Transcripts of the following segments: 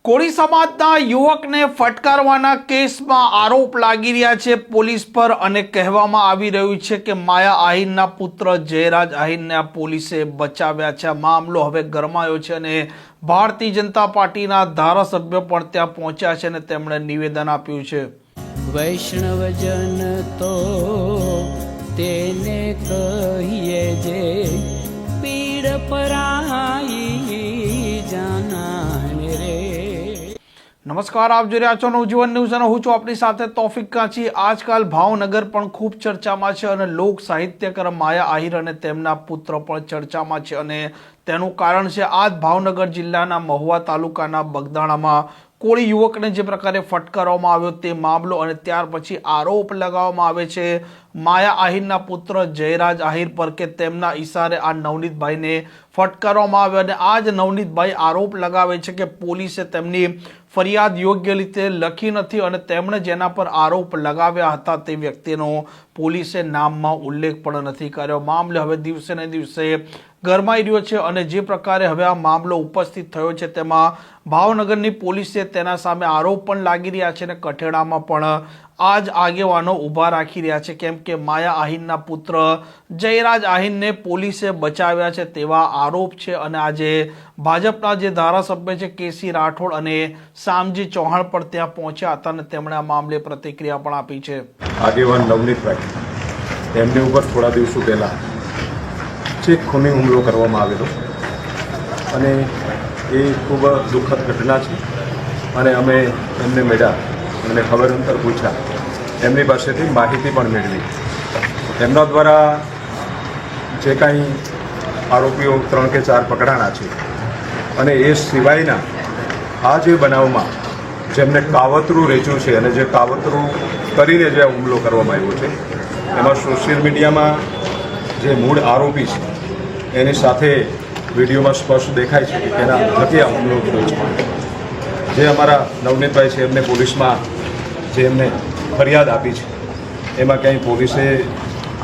કોળી સમાજના યુવકને ફટકારવાના કેસમાં આરોપ લાગી રહ્યા છે પોલીસ પર અને કહેવામાં આવી રહ્યું છે કે માયા આહિરના પુત્ર જયરાજ આહિરને પોલીસે બચાવ્યા છે। આ મામલો હવે ગરમાયો છે અને ભારતીય જનતા પાર્ટીના ધારાસભ્યો પણ ત્યાં પહોંચ્યા છે અને તેમણે નિવેદન આપ્યું છે। વૈષ્ણવજન તો તેને કહીએ જે પીડ પરાઈ જાનાને રે। નમસ્કાર, આપ જોઈ રહ્યા છો નવજીવન ન્યૂઝ અને હું છું આપની સાથે તૌફિક કાંચી। આજકાલ ભાવનગર પણ ખૂબ ચર્ચામાં છે અને લોક સાહિત્યકાર માયા આહિર અને તેમના પુત્ર પણ ચર્ચામાં છે અને તેનું કારણ છે આજ ભાવનગર જિલ્લાના મહુવા તાલુકાના બગદાણામાં કોળી યુવકને જે પ્રકારે ફટકારવામાં આવ્યો તે મામલો અને ત્યાર પછી આરોપ લગાવવામાં આવે છે માયા આહિરના પુત્ર જયરાજ આહિર પર કે તેમના ઈશારે આ નવનીતભાઈને ફટકારવામાં આવ્યો અને આ જ નવનીતભાઈ આરોપ લગાવે છે કે પોલીસે તેમની ફરિયાદ યોગ્ય રીતે લખી નથી અને તેમણે જેના પર આરોપ લગાવ્યા હતા તે વ્યક્તિનો પોલીસે નામમાં ઉલ્લેખ પણ નથી કર્યો। મામલે હવે દિવસે ને દિવસે ગરમાઈ રહ્યો છે અને જે પ્રકારે હવે આ મામલો ઉપસ્થિત થયો છે તેમાં ભાવનગરની પોલીસે તેના સામે આરોપ પણ લાગી રહ્યા છે અને કઠેડામાં પણ આ જ આગેવાનો ઊભા રાખી રહ્યા છે કેમ કે માયા આહિરના પુત્ર જયરાજ આહિરને પોલીસે બચાવ્યા છે તેવા આરોપ છે અને આજે ભાજપના જે ધારાસભ્ય છે કેસી રાઠોડ અને શામજી ચૌહાણ પણ ત્યાં પહોંચ્યા હતા અને તેમણે આ મામલે પ્રતિક્રિયા પણ આપી છે। આગેવાન નવનીતભાઈ તેમની ઉપર થોડા દિવસો પહેલાં ચેક ખૂની હુમલો કરવામાં આવેલો અને એ ખૂબ દુઃખદ ઘટના છે અને અમે એમને મળ્યા, એમને ખબર અંતર પૂછ્યા, એમની પાસેથી માહિતી પણ મેળવી। એમના દ્વારા જે કાંઈ આરોપીઓ 3 કે 4 પકડાણા છે અને એ સિવાયના આ જે બનાવમાં જેમને કાવતરું રચ્યું છે અને જે કાવતરું કરીને જે હુમલો કરવામાં આવ્યો છે એમાં સોશિયલ મીડિયામાં જે મૂળ આરોપી છે એની સાથે વિડીયોમાં સ્પષ્ટ દેખાય છે કે એના થકી આ હુમલો થયો છે। જે અમારા નવનીતભાઈ છે એમને પોલીસમાં જે એમને ફરિયાદ આપી છે એમાં ક્યાંય પોલીસે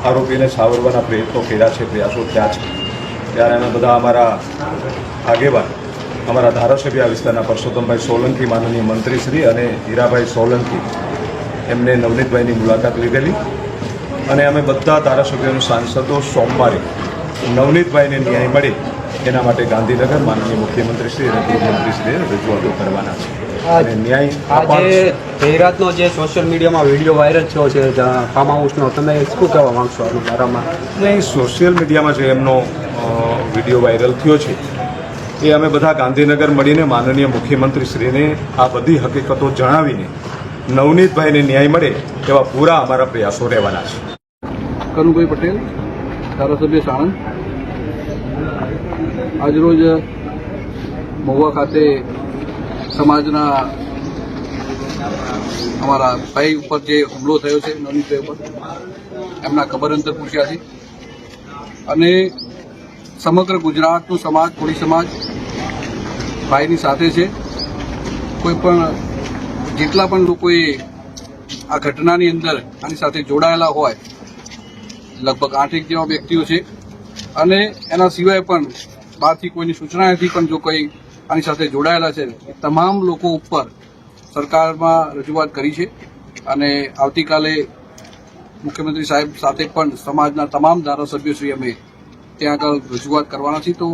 આરોપીને સાવરવાના પ્રયત્નો કર્યા છે, પ્રયાસો થયા છે, ત્યારે અમે બધા અમારા આગેવાન અમારા ધારાસભ્ય આ વિસ્તારના પરસોત્તમભાઈ સોલંકી, માનનીય મંત્રીશ્રી અને હીરાભાઈ સોલંકી એમને નવનીતભાઈની મુલાકાત લીધેલી અને અમે બધા ધારાસભ્યોના સાંસદો સોમવારે નવનીતભાઈને ન્યાય મળે એના માટે ગાંધીનગર માનનીય મુખ્યમંત્રીશ્રી અને ગૃહમંત્રીશ્રીએ રજૂઆતો કરવાના છે અને ન્યાય આજે જયરાજનો જે સોશિયલ મીડિયામાં વિડીયો વાયરલ થયો છે ફાર્મ હાઉસનો, તમે શું કહેવા માગશો આના બારામાં? નહીં, સોશિયલ મીડિયામાં જે એમનો વિડીયો વાયરલ થયો છે એ અમે બધા ગાંધીનગર મળીને માનનીય મુખ્યમંત્રીશ્રીને આ બધી હકીકતો જણાવીને નવનીતભાઈને ન્યાય મળે એવા પૂરા અમારા પ્રયાસો રહેવાના છે। કનુભાઈ પટેલ, ધારાસભ્ય સાણંદ। આજરોજ મહુવા ખાતે સમાજના અમારા ભાઈ ઉપર જે હુમલો થયો છે નવનીતભાઈ ઉપર એમના ખબર અંતર પૂછ્યા છે અને સમગ્ર ગુજરાતનું સમાજ, કોળી સમાજ ભાઈની સાથે છે। કોઈ પણ જેટલા પણ લોકોએ આ ઘટનાની અંદર આની સાથે જોડાયેલા હોય લગભગ 8 જેવા વ્યક્તિઓ છે અને એના સિવાય પણ બહારથી કોઈની સૂચનાથી પણ જો કોઈ આની સાથે જોડાયેલા છે એ તમામ લોકો ઉપર સરકારમાં રજૂઆત કરી છે અને આવતીકાલે મુખ્યમંત્રી સાહેબ સાથે પણ સમાજના તમામ ધારાસભ્યોશ્રી અમે ત્યાં આગળ રજૂઆત કરવાના છીએ। તો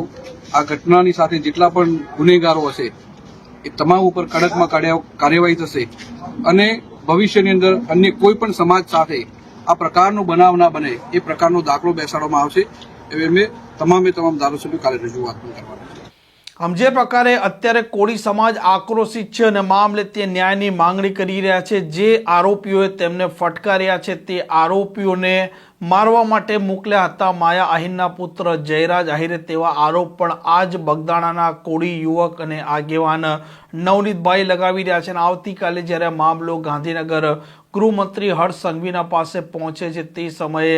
આ ઘટનાની સાથે જેટલા પણ ગુનેગારો હશે એ તમામ ઉપર કડકમાં કાર્યવાહી થશે અને ભવિષ્યની અંદર અન્ય કોઈ પણ સમાજ સાથે આ પ્રકારનો બનાવ ના બને એ પ્રકારનો દાખલો બેસાડવામાં આવશે એવી અમે તમામ ધારાસભ્યો કાલે રજૂઆત કરવાના છે। આમ જે પ્રકારે અત્યારે કોળી સમાજ આક્રોશિત છે અને મામલે તે ન્યાયની માંગણી કરી રહ્યા છે। જે આરોપીઓએ તેમને ફટકાર્યા છે તે આરોપીઓને મારવા માટે મોકલ્યા હતા માયા આહિરના પુત્ર જયરાજ આહિરે તેવા આરોપ પણ આજ બગદાણાના કોળી યુવક અને આગેવાન નવનીતભાઈ લગાવી રહ્યા છે અને આવતીકાલે જ્યારે મામલો ગાંધીનગર ગૃહમંત્રી હર્ષ સંઘવીના પાસે પહોંચે છે તે સમયે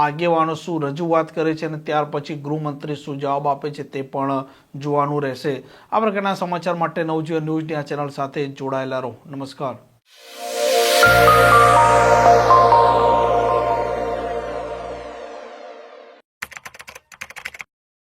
આગેવાનો શું રજૂઆત કરે છે અને ત્યાર પછી ગૃહમંત્રી શું જવાબ આપે છે તે પણ જોવાનું રહેશે। આ પ્રકારના સમાચાર માટે નવજીવન ન્યૂઝની આ ચેનલ સાથે જોડાયેલા રહો। નમસ્કાર।